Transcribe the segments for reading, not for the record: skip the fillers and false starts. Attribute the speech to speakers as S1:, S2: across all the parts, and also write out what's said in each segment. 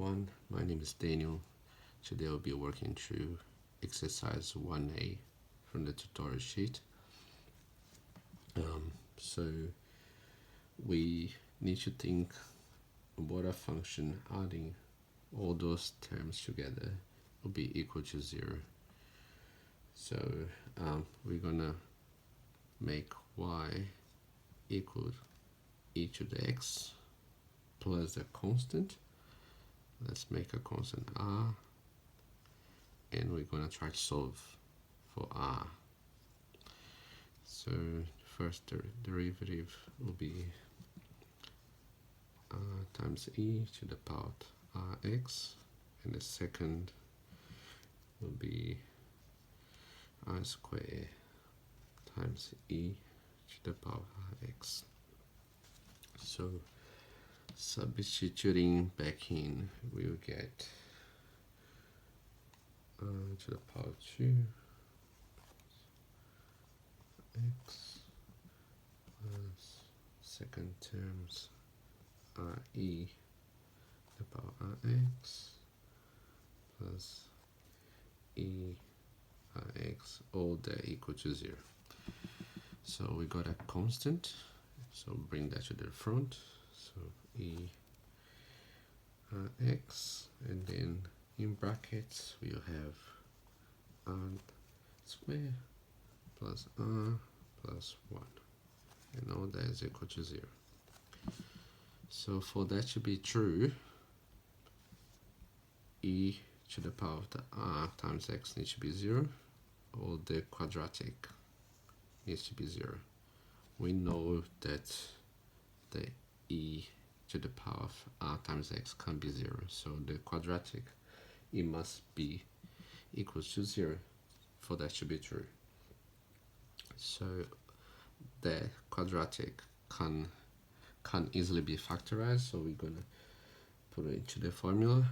S1: everyone, my name is Daniel. Today I'll be working through exercise 1A from the tutorial sheet. So we need to think about a function adding all those terms together will be equal to 0. So we're gonna make y equal e to the x plus a constant. Let's make a constant r, and we're gonna try to solve for r. So first derivative will be times e to the power rx, and the second will be r squared times e to the power rx. So substituting back in, we will get to the power 2 x plus second terms re to the power rx plus e rx, all that equal to 0. So we got a constant, so bring that to the front. So e rx, and then in brackets we'll have r squared plus r plus 1, and all that is equal to 0. So for that to be true, e to the power of the r times x needs to be 0, or the quadratic needs to be 0. We know that the e to the power of r times x can't be 0, so the quadratic, it must be equal to 0 for that to be true. So the quadratic can easily be factorized, so we're gonna put it into the formula,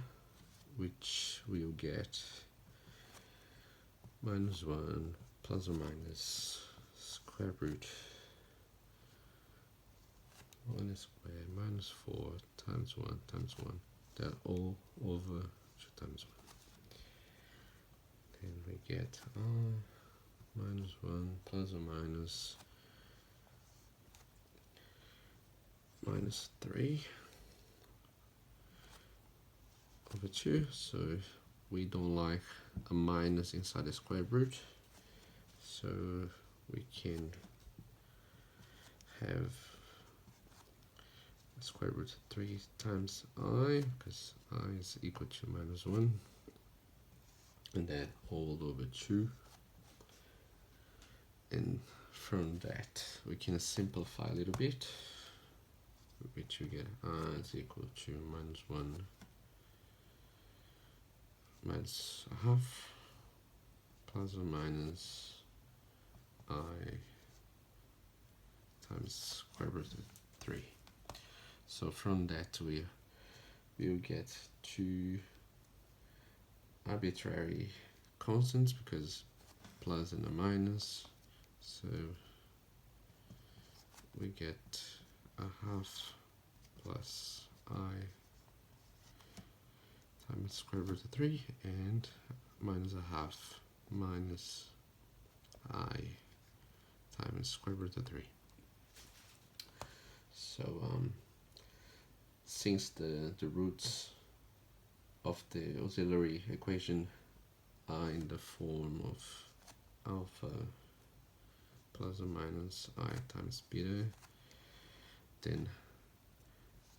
S1: which we'll get minus 1 plus or minus square root 1 squared minus 4 times 1 times 1, that all over 2 times 1. Then we get r minus 1 plus or minus 3 over 2. So we don't like a minus inside the square root, so we can have square root of 3 times I, because I is equal to minus 1, and then all over 2. And from that we can simplify a little bit, which we get I is equal to minus 1 minus a half plus or minus I times square root of 3. So from that we will get two arbitrary constants, because plus and a minus, so we get a half plus I times square root of 3, and minus a half minus I times square root of 3. So since the roots of the auxiliary equation are in the form of alpha plus or minus I times beta, then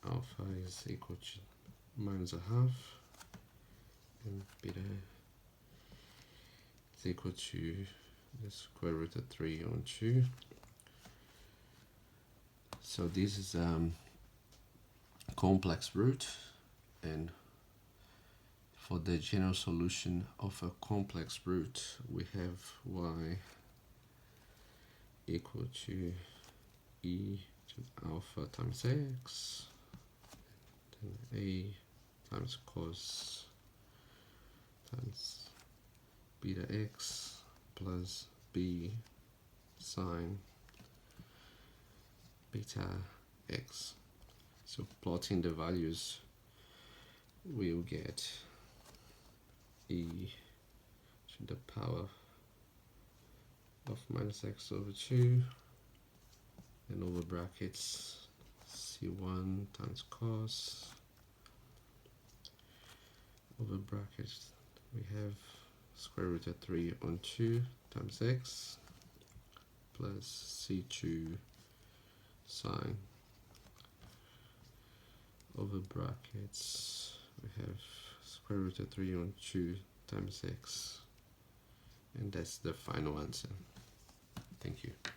S1: alpha is equal to minus a half, and beta is equal to the square root of 3 on 2. So this is complex root, and for the general solution of a complex root, we have y equal to e to alpha times x, then a times cos times beta x plus b sine beta x. So plotting the values we'll get e to the power of minus x over 2, and over brackets c1 times cos, over brackets we have square root of 3 on 2 times x plus c2 sine, over brackets we have square root of 3 on 2 times x, and that's the final answer. Thank you.